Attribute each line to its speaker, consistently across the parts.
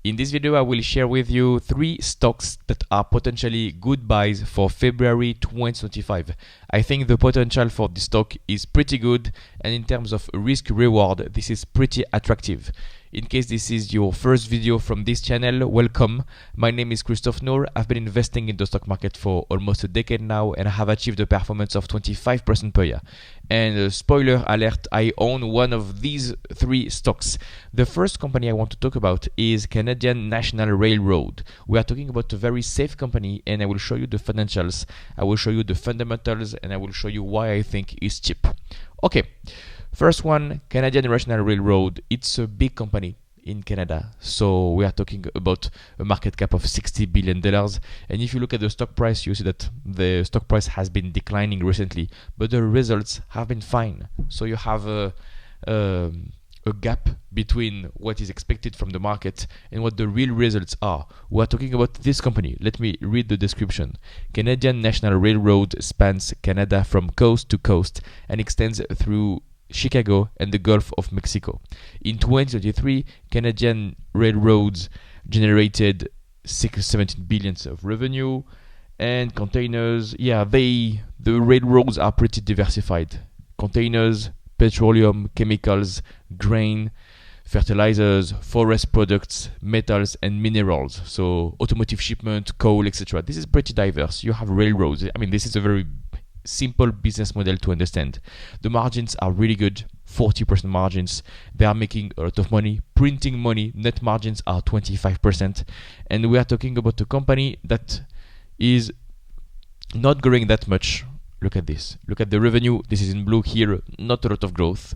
Speaker 1: In this video, I will share with you 3 stocks that are potentially good buys for February 2025. I think the potential for this stock is pretty good, and in terms of risk reward, this is pretty attractive. In case this is your first video from this channel, welcome. My name is Christophe Nour. I've been investing in the stock market for almost a decade now, and I have achieved a performance of 25% per year. And spoiler alert, I own one of these 3 stocks. The first company I want to talk about is Canadian National Railroad. We are talking about a very safe company, and I will show you the financials, I will show you the fundamentals, and I will show you why I think it's cheap. Okay. First one, Canadian National Railroad. It's a big company in Canada. So we are talking about a market cap of $60 billion. And if you look at the stock price, you see that the stock price has been declining recently, but the results have been fine. So you have a gap between what is expected from the market and what the real results are. We are talking about this company. Let me read the description. Canadian National Railroad spans Canada from coast to coast and extends through Chicago and the Gulf of Mexico. In 2023, Canadian railroads generated 17 billion of revenue, and containers, the railroads are pretty diversified. Containers, petroleum, chemicals, grain, fertilizers, forest products, metals, and minerals. So automotive shipment, coal, etc. This is pretty diverse. You have railroads. I mean, this is a very simple business model to understand. The margins are really good, 40% margins. They are making a lot of money, printing money. Net margins are 25%. And we are talking about a company that is not growing that much. Look at this. Look at the revenue. This is in blue here. Not a lot of growth.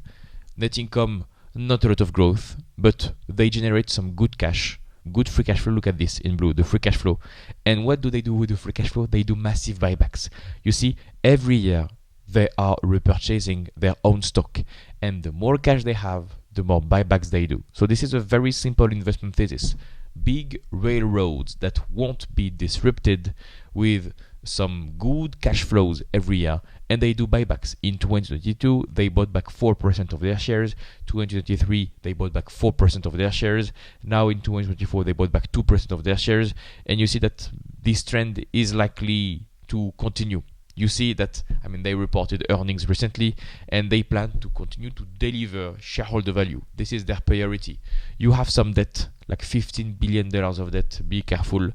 Speaker 1: Net income, not a lot of growth, but they generate some good cash. Good free cash flow. Look at this in blue, the free cash flow. And what do they do with the free cash flow? They do massive buybacks. You see, every year they are repurchasing their own stock. And the more cash they have, the more buybacks they do. So this is a very simple investment thesis. Big railroads that won't be disrupted with some good cash flows every year, and they do buybacks. In 2022, they bought back 4% of their shares. 2023, they bought back 4% of their shares. Now in 2024, they bought back 2% of their shares. And you see that this trend is likely to continue. You see that, they reported earnings recently, and they plan to continue to deliver shareholder value. This is their priority. You have some debt, like $15 billion of debt. Be careful.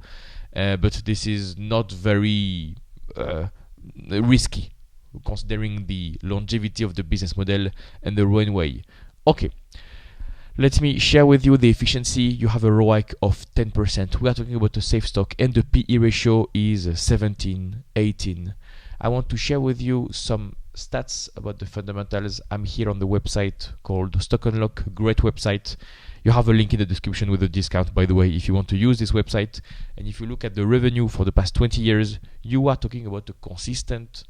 Speaker 1: But this is not very risky, considering the longevity of the business model and the runway. Okay, let me share with you the efficiency. You have a ROIC of 10%. We are talking about a safe stock, and the PE ratio is 17, 18. I want to share with you some stats about the fundamentals. I'm here on the website called Stock Unlock, great website. You have a link in the description with a discount, by the way, if you want to use this website. And if you look at the revenue for the past 20 years, you are talking about a consistent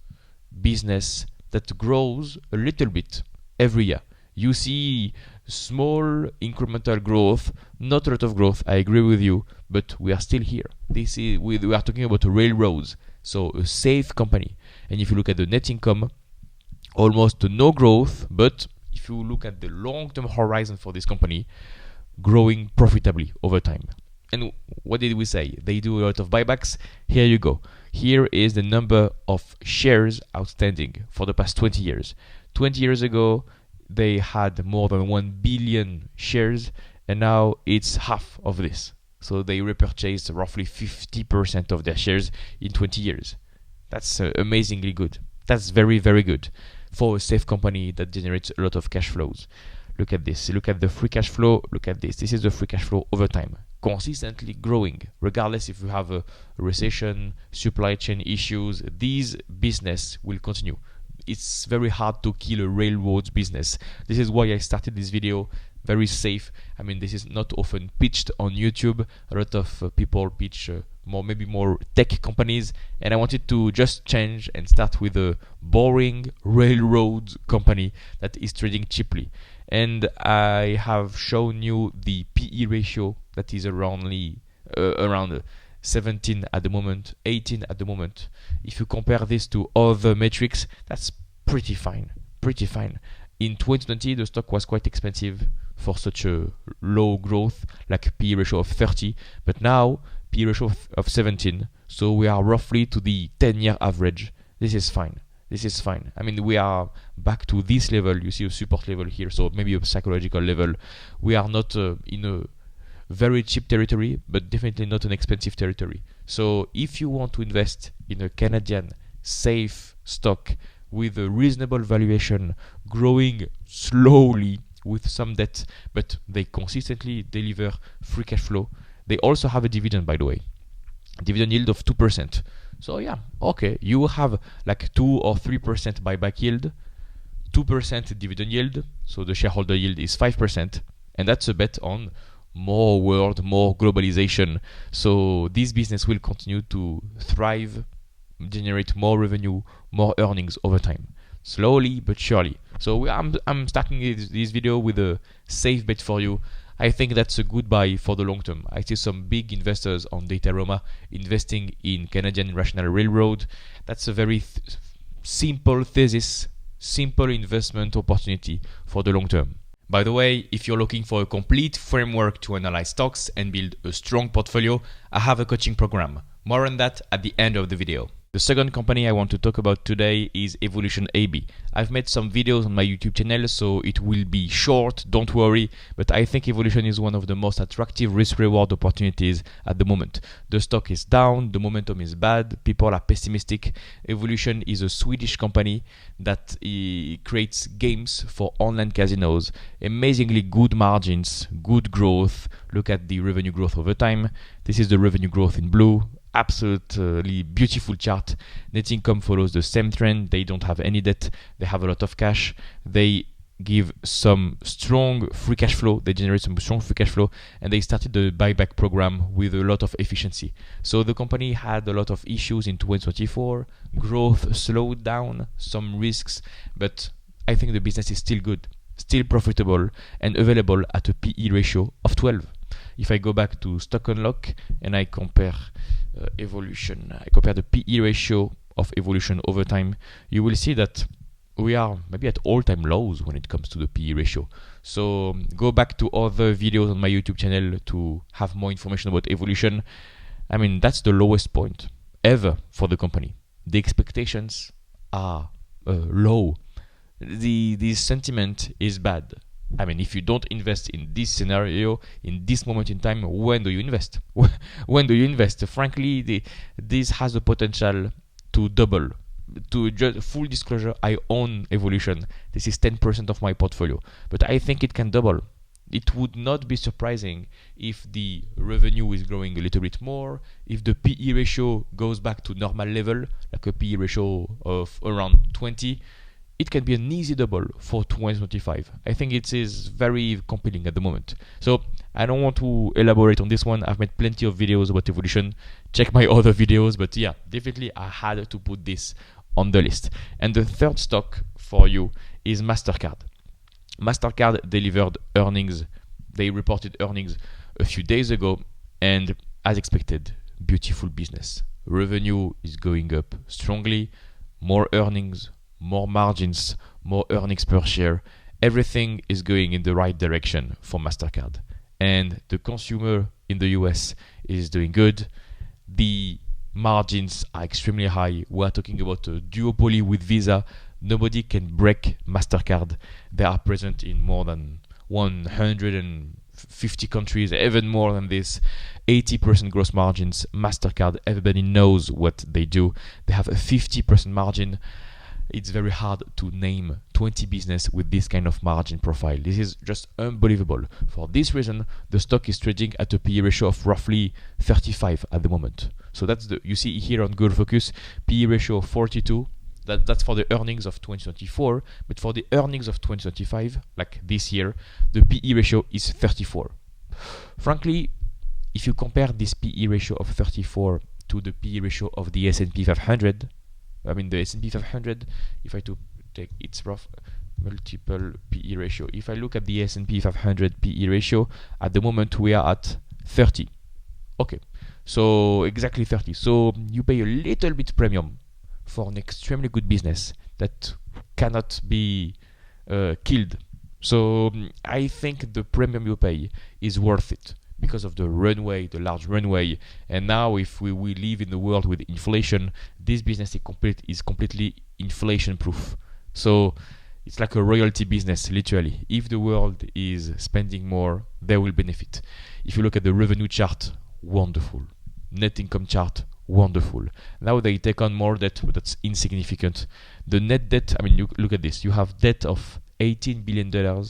Speaker 1: business that grows a little bit every year. You see small incremental growth, not a lot of growth, I agree with you, but we are still here. We are talking about railroads, so a safe company. And if you look at the net income, almost no growth, but if you look at the long-term horizon for this company, growing profitably over time. And what did we say? They do a lot of buybacks. Here you go. Here is the number of shares outstanding for the past 20 years. 20 years ago, they had more than 1 billion shares, and now it's half of this. So they repurchased roughly 50% of their shares in 20 years. That's amazingly good. That's very, very good for a safe company that generates a lot of cash flows. Look at this. Look at the free cash flow. Look at this. This is the free cash flow over time. Consistently growing, regardless if you have a recession, supply chain issues, these business will continue. It's very hard to kill a railroads business. This is why I started this video. Very safe. This is not often pitched on YouTube. A lot of people pitch maybe more tech companies, and I wanted to just change and start with a boring railroad company that is trading cheaply. And I have shown you the PE ratio that is around 17 at the moment, 18 at the moment. If you compare this to other metrics, that's pretty fine. In 2020, the stock was quite expensive. for such a low growth, like PE ratio of 30, but now PE ratio of 17, so we are roughly to the 10-year average. This is fine. This is fine. I mean, we are back to this level. You see a support level here, so maybe a psychological level. We are not in a very cheap territory, but definitely not an expensive territory. So if you want to invest in a Canadian safe stock with a reasonable valuation, growing slowly with some debt, but they consistently deliver free cash flow. They also have a dividend, by the way, dividend yield of 2%. So yeah, okay, you have like 2 or 3% buyback yield, 2% dividend yield, so the shareholder yield is 5%, and that's a bet on more world, more globalization. So this business will continue to thrive, generate more revenue, more earnings over time, slowly but surely. So I'm starting this video with a safe bet for you. I think that's a good buy for the long term. I see some big investors on Dataroma investing in Canadian National Railroad. That's a very simple thesis, simple investment opportunity for the long term. By the way, if you're looking for a complete framework to analyze stocks and build a strong portfolio, I have a coaching program. More on that at the end of the video. The second company I want to talk about today is Evolution AB. I've made some videos on my YouTube channel, so it will be short, don't worry, but I think Evolution is one of the most attractive risk-reward opportunities at the moment. The stock is down, the momentum is bad, people are pessimistic. Evolution is a Swedish company that creates games for online casinos, amazingly good margins, good growth. Look at the revenue growth over time. This is the revenue growth in blue. Absolutely beautiful chart. Net income follows the same trend. They don't have any debt. They have a lot of cash. They give some strong free cash flow. They generate some strong free cash flow, and they started the buyback program with a lot of efficiency. So the company had a lot of issues in 2024. Growth slowed down, some risks, but I think the business is still good, still profitable, and available at a PE ratio of 12. If I go back to Stock Unlock and I compare Evolution, I compare the PE ratio of Evolution over time, you will see that we are maybe at all-time lows when it comes to the PE ratio. So go back to other videos on my YouTube channel to have more information about Evolution. I mean, that's the lowest point ever for the company. The expectations are low. The sentiment is bad. I mean, if you don't invest in this scenario, in this moment in time, when do you invest? When do you invest? Frankly, this has the potential to double. To just full disclosure, I own Evolution. This is 10% of my portfolio, but I think it can double. It would not be surprising if the revenue is growing a little bit more, if the PE ratio goes back to normal level, like a PE ratio of around 20. It can be an easy double for 2025. I think it is very compelling at the moment. So I don't want to elaborate on this one. I've made plenty of videos about Evolution. Check my other videos. But yeah, definitely I had to put this on the list. And the third stock for you is Mastercard. Mastercard delivered earnings. They reported earnings a few days ago. And as expected, beautiful business. Revenue is going up strongly. More earnings, more margins, more earnings per share. Everything is going in the right direction for Mastercard. And the consumer in the US is doing good. The margins are extremely high. We are talking about a duopoly with Visa. Nobody can break Mastercard. They are present in more than 150 countries, even more than this. 80% gross margins. Mastercard, everybody knows what they do. They have a 50% margin. It's very hard to name 20 business with this kind of margin profile. This is just unbelievable. For this reason, the stock is trading at a PE ratio of roughly 35 at the moment. So that's you see here on Gold Focus, PE ratio of 42. That's for the earnings of 2024. But for the earnings of 2025, like this year, the PE ratio is 34. Frankly, if you compare this PE ratio of 34 to the PE ratio of the S&P 500, I mean the S&P 500, if I take its rough multiple PE ratio, if I look at the S&P 500 PE ratio, at the moment we are at 30. Okay, so exactly 30. So you pay a little bit premium for an extremely good business that cannot be killed So I think the premium you pay is worth it because of the runway, the large runway. And now, if we live in the world with inflation, this business is completely inflation proof. So it's like a royalty business, literally. If the world is spending more, they will benefit. If you look at the revenue chart, wonderful. Net income chart, wonderful. Now they take on more debt, but that's insignificant. The net debt, I mean, you look at this. You have debt of $18 billion,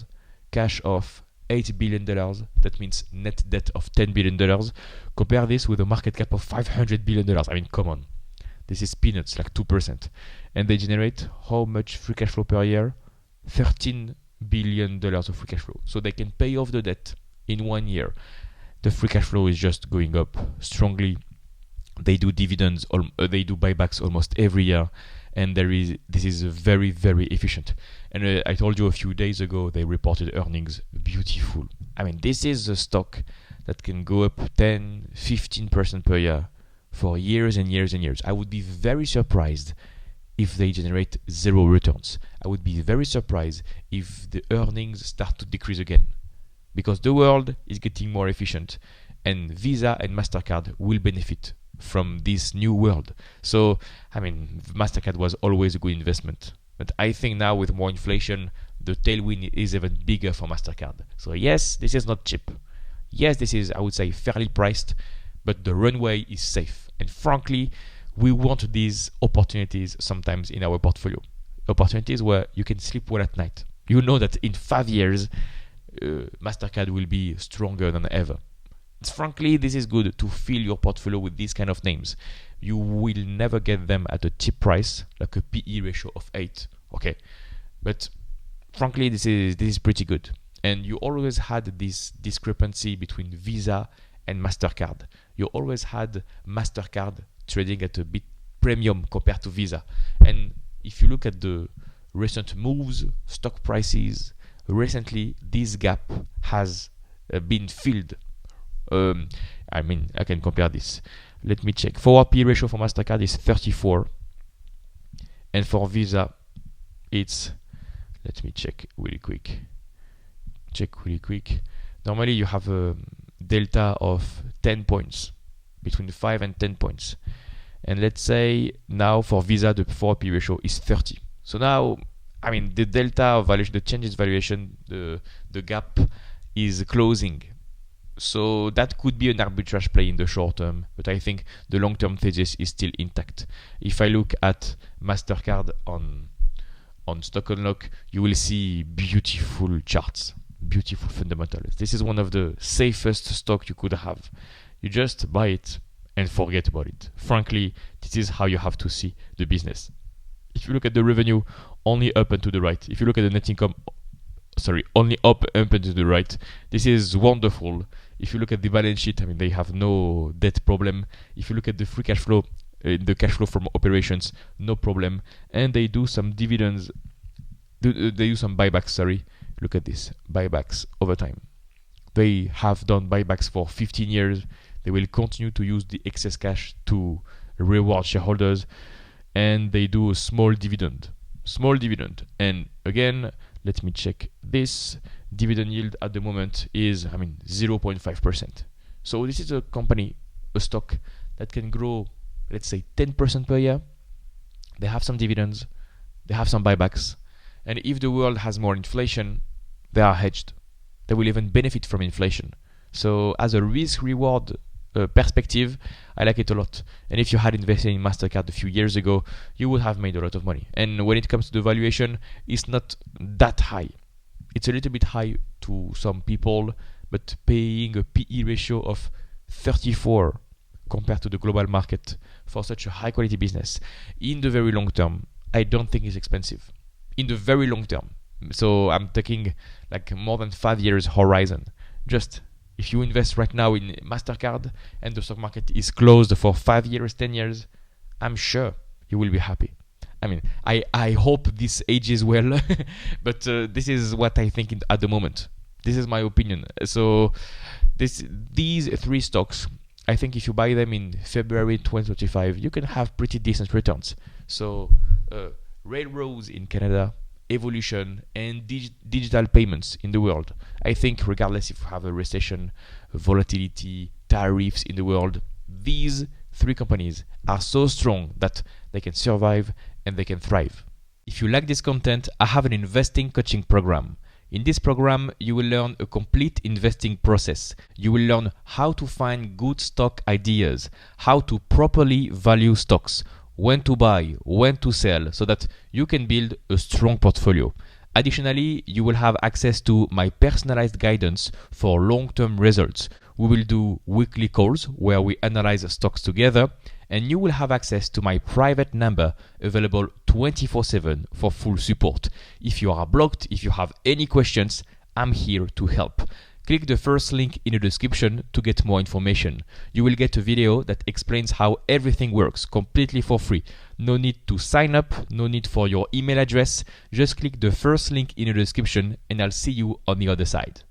Speaker 1: cash of $8 billion. That means net debt of $10 billion. Compare this with a market cap of $500 billion. I mean, come on. This is peanuts, like 2%. And they generate how much free cash flow per year? $13 billion of free cash flow. So they can pay off the debt in 1 year. The free cash flow is just going up strongly. They do dividends, they do buybacks almost every year. And this is very, very efficient. And I told you a few days ago, they reported earnings beautiful. I mean, this is a stock that can go up 10, 15% per year for years and years and years. I would be very surprised if they generate zero returns. I would be very surprised if the earnings start to decrease again, because the world is getting more efficient, and Visa and Mastercard will benefit from this new world. So, I mean, Mastercard was always a good investment, but I think now with more inflation, the tailwind is even bigger for Mastercard. So yes, this is not cheap. Yes, this is, I would say, fairly priced, but the runway is safe. And frankly, we want these opportunities sometimes in our portfolio. Opportunities where you can sleep well at night. You know that in 5 years, Mastercard will be stronger than ever. Frankly, this is good to fill your portfolio with these kind of names. You will never get them at a cheap price, like a PE ratio of 8. Okay, but frankly, this is pretty good. And you always had this discrepancy between Visa and Mastercard. You always had Mastercard trading at a bit premium compared to Visa. And if you look at the recent moves, stock prices, recently this gap has been filled. I mean, I can compare this. Let me check. Forward P ratio for Mastercard is 34, and for Visa, it's, let me check really quick. Normally, you have a delta of 10 points, between 5 and 10 points. And let's say now for Visa, the forward P ratio is 30. So now, I mean, the delta of valuation, the changes valuation, the gap is closing. So that could be an arbitrage play in the short term, but I think the long-term thesis is still intact. If I look at Mastercard on Stock Unlock, you will see beautiful charts, beautiful fundamentals. This is one of the safest stock you could have. You just buy it and forget about it. Frankly, this is how you have to see the business. If you look at the revenue, only up and to the right. If you look at the net income, only up and to the right. This is wonderful. If you look at the balance sheet, I mean, they have no debt problem. If you look at the free cash flow, the cash flow from operations, no problem. And they do some dividends. They do some buybacks, Look at this, buybacks over time. They have done buybacks for 15 years. They will continue to use the excess cash to reward shareholders. And they do a small dividend. And again, let me check this. Dividend yield at the moment is, 0.5%. So this is a company, a stock that can grow, let's say 10% per year. They have some dividends, they have some buybacks, and if the world has more inflation, they are hedged. They will even benefit from inflation. So as a risk-reward perspective, I like it a lot. And if you had invested in Mastercard a few years ago, you would have made a lot of money. And when it comes to the valuation, it's not that high. It's a little bit high to some people, but paying a PE ratio of 34 compared to the global market for such a high quality business in the very long term, I don't think it's expensive. In the very long term. So I'm taking like more than 5 years horizon. Just if you invest right now in Mastercard and the stock market is closed for 5 years, 10 years, I'm sure you will be happy. I hope this ages well, but this is what I think at the moment. This is my opinion. So these 3 stocks, I think if you buy them in February 2025, you can have pretty decent returns. So railroads in Canada, evolution, and digital payments in the world. I think regardless if we have a recession, volatility, tariffs in the world, these three companies are so strong that they can survive and they can thrive. If you like this content, I have an investing coaching program. In this program, you will learn a complete investing process. You will learn how to find good stock ideas, how to properly value stocks, when to buy, when to sell, so that you can build a strong portfolio. Additionally, you will have access to my personalized guidance for long-term results. We will do weekly calls where we analyze stocks together, and you will have access to my private number available 24/7 for full support. If you are blocked, if you have any questions, I'm here to help. Click the first link in the description to get more information. You will get a video that explains how everything works completely for free. No need to sign up, no need for your email address. Just click the first link in the description and I'll see you on the other side.